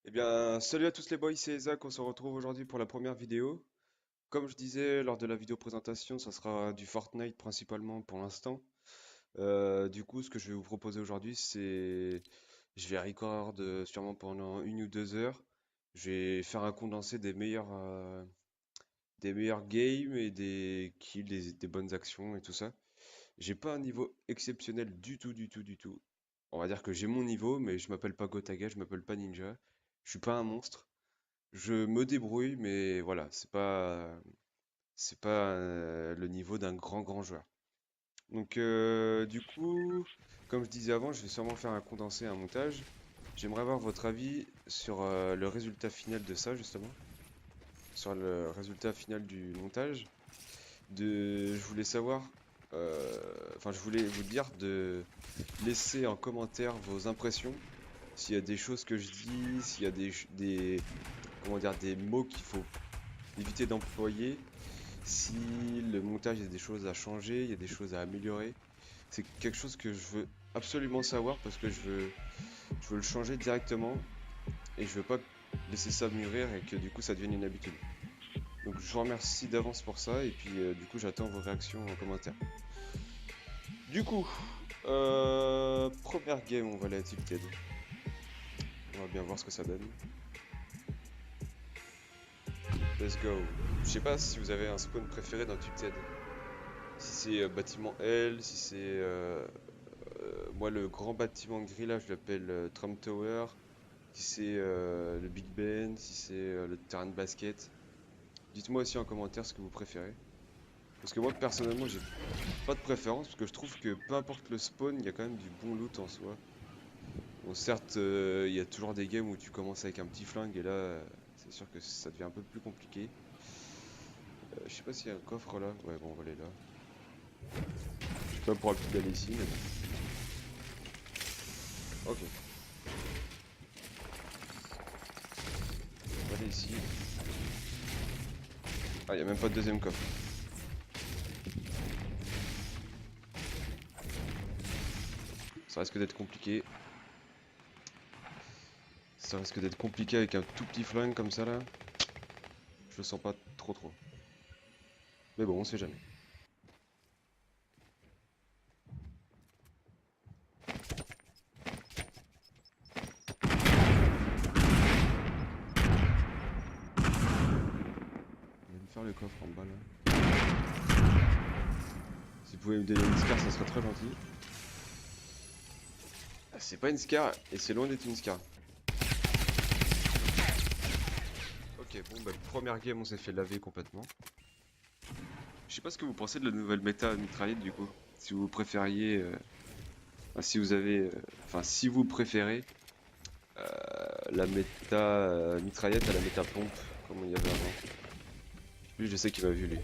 Eh bien, salut à tous les boys, c'est Isaac, on se retrouve aujourd'hui pour la première vidéo. Comme je disais lors de la vidéo présentation, ça sera du Fortnite principalement pour l'instant. Du coup, ce que je vais vous proposer aujourd'hui, c'est... Je vais record sûrement pendant 1 ou 2 heures. Je vais faire un condensé des meilleurs games et des kills, des bonnes actions et tout ça. J'ai pas un niveau exceptionnel du tout, du tout, du tout. On va dire que j'ai mon niveau, mais je m'appelle pas Gotaga, je m'appelle pas Ninja. Je suis pas un monstre. Je me débrouille, mais voilà, c'est pas le niveau d'un grand joueur. Donc du coup, comme je disais avant, je vais sûrement faire un condensé, un montage. J'aimerais avoir votre avis sur le résultat final de ça, justement, sur le résultat final du montage. Je voulais savoir, je voulais vous dire de laisser en commentaire vos impressions, s'il y a des choses que je dis, s'il y a comment dire, des mots qu'il faut éviter d'employer. Si le montage, il y a des choses à changer, il y a des choses à améliorer. C'est quelque chose que je veux absolument savoir parce que je veux le changer directement et je veux pas laisser ça mûrir et que du coup ça devienne une habitude. Donc je vous remercie d'avance pour ça et puis du coup j'attends vos réactions en commentaire. Du coup, première game, on va aller à Tilted. On va bien voir ce que ça donne. Let's go. Je sais pas si vous avez un spawn préféré dans Tilted. Si c'est bâtiment L, si c'est moi le grand bâtiment gris là je l'appelle Trump Tower. Si c'est le Big Ben, si c'est le terrain de basket. Dites-moi aussi en commentaire ce que vous préférez. Parce que moi personnellement j'ai pas de préférence parce que je trouve que peu importe le spawn, il y a quand même du bon loot en soi. Bon certes il y a toujours des games où tu commences avec un petit flingue et là c'est sûr que ça devient un peu plus compliqué. Je sais pas s'il y a un coffre là. Ouais bon on va aller là. Je sais pas pour l'habitude d'aller ici mais bon. Ok, on va aller ici. Ah, il y a même pas de deuxième coffre. Ça risque d'être compliqué. Ça risque d'être compliqué avec un tout petit flingue comme ça là. Je le sens pas trop. Mais bon, on sait jamais. On va me faire le coffre en bas là. Si vous pouvez me donner une scar, ça serait très gentil. Ah, c'est pas une scar et c'est loin d'être une scar. Ok, bon, bah, première game, on s'est fait laver complètement. Je sais pas ce que vous pensez de la nouvelle méta mitraillette du coup. Si vous préfériez. Si vous avez. Si vous préférez la méta mitraillette à la méta pompe, comme il y avait avant. Lui, je sais qu'il m'a vu lui.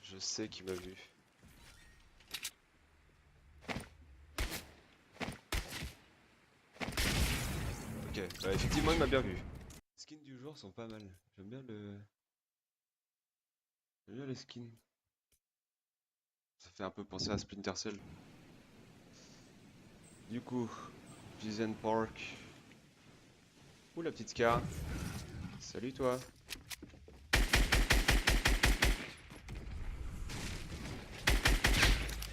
Je sais qu'il m'a vu. Ok, bah effectivement, il m'a bien vu. Les skins du jour sont pas mal. J'aime bien les skins. Ça fait un peu penser à Splinter Cell. Du coup, Pleasant Park. Ouh la petite Scar. Salut toi.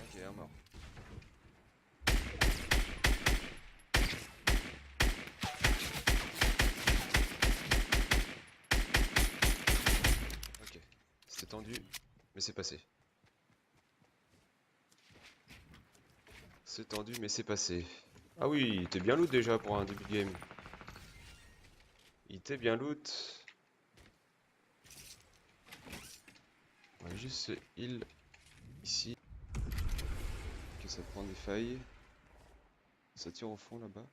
Ok, un mort. Ok. C'était tendu, mais c'est passé. C'est tendu, mais c'est passé. Ah oui, il était bien loot déjà pour un début de game. Il était bien loot. On va juste se heal ici. Que ça prend des failles. Ça tire au fond là-bas.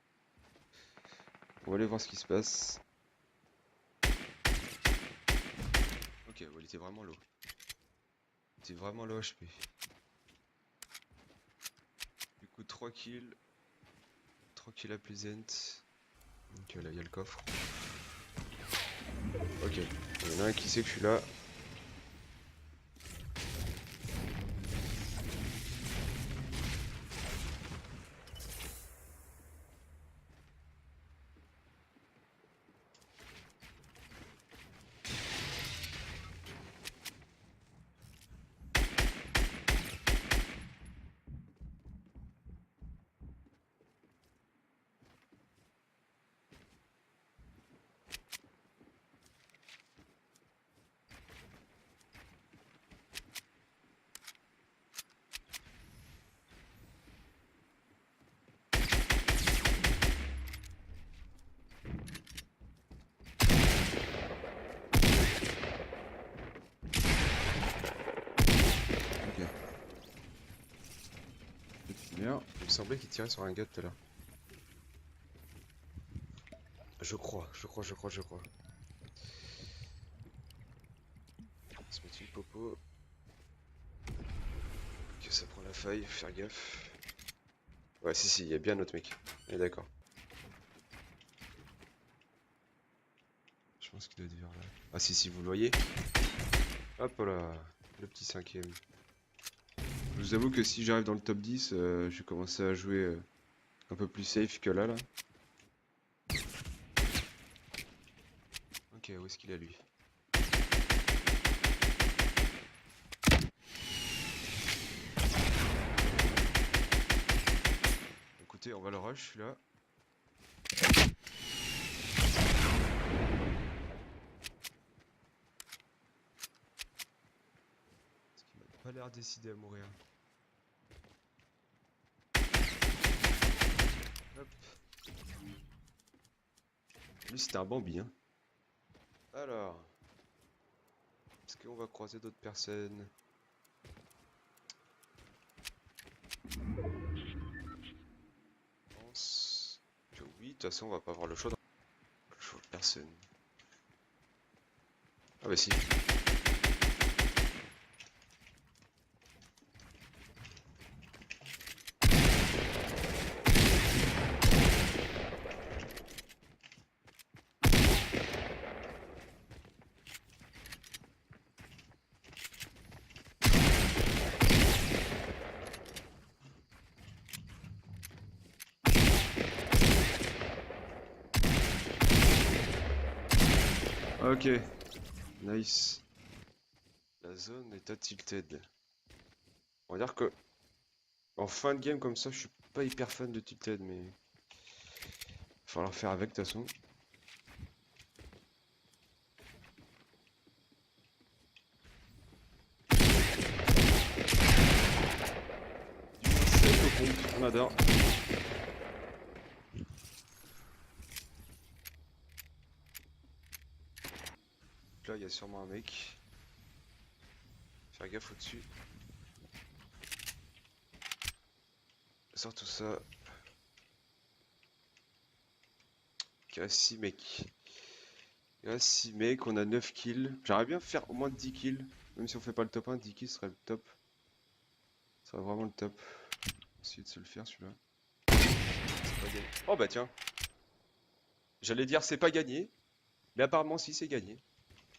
On va aller voir ce qui se passe. Ok, ouais, il était vraiment low. Il était vraiment low HP. Du coup, 3 kills. 3 kills à Pleasant. Ok, là, il y a le coffre. Ok, il y en a un qui sait que je suis là. Merde, il me semblait qu'il tirait sur un gars tout à l'heure. Je crois. On va se mettre une popo. Que ça prend la faille, faire gaffe. Ouais, si, il y a bien un autre mec. On est d'accord. Je pense qu'il doit être vers là. Ah si, vous le voyez. Hop là, le petit 5ème. Je vous avoue que si j'arrive dans le top 10, je vais commencer à jouer un peu plus safe que là. Ok, où est-ce qu'il est lui? Écoutez, on va le rush là. Parce qu'il m'a pas l'air décidé à mourir. Hop. Lui c'était un Bambi, hein. Alors, est-ce qu'on va croiser d'autres personnes? Je pense que oui, de toute façon on va pas avoir le choix. Je vois personne. Ah bah si. Ok, nice. La zone est à tilted. On va dire que en fin de game comme ça, je suis pas hyper fan de tilted, mais il va falloir faire avec de toute façon. C'est au pompe, on adore. Là, il y a sûrement un mec. Faire gaffe au-dessus. Sors tout ça. Il reste 6 mecs. Il reste 6 mecs, on a 9 kills. J'aimerais bien faire au moins 10 kills. Même si on fait pas le top 1, 10 kills serait le top. Ce serait vraiment le top. Essayer de se le faire celui-là. C'est pas gagné. Oh bah tiens. J'allais dire c'est pas gagné. Mais apparemment si c'est gagné.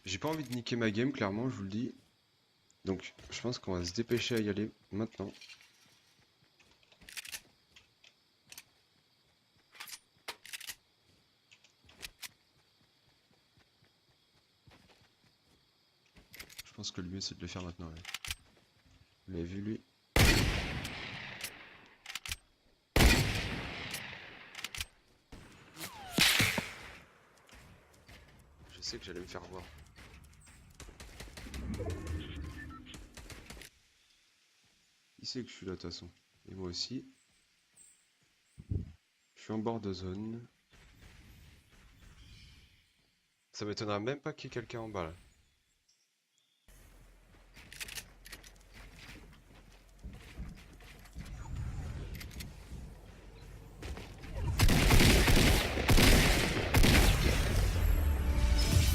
J'ai pas envie de niquer ma game, clairement, je vous le dis. Donc je pense qu'on va se dépêcher à y aller maintenant. Je pense que le mieux c'est de le faire maintenant. Ouais. Vous l'avez vu lui? Je sais que j'allais me faire voir. Il sait que je suis là de toute façon. Et moi aussi. Je suis en bord de zone. Ça m'étonnera même pas qu'il y ait quelqu'un en bas là.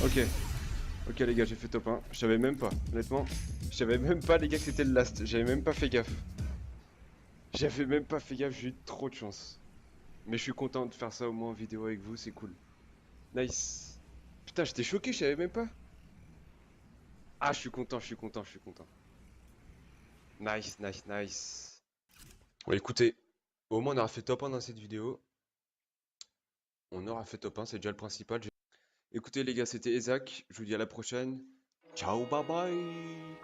Ok. Ok les gars, j'ai fait top 1. Je savais même pas, honnêtement. Je savais même pas les gars que c'était le last. J'avais même pas fait gaffe. J'avais même pas fait gaffe, j'ai eu trop de chance. Mais je suis content de faire ça au moins en vidéo avec vous, c'est cool. Nice. Putain, j'étais choqué, je savais même pas. Ah, je suis content, je suis content, je suis content. Nice. Bon, écoutez, au moins on aura fait top 1 dans cette vidéo. On aura fait top 1, c'est déjà le principal. Écoutez les gars, c'était Isaac, je vous dis à la prochaine. Ciao, bye bye.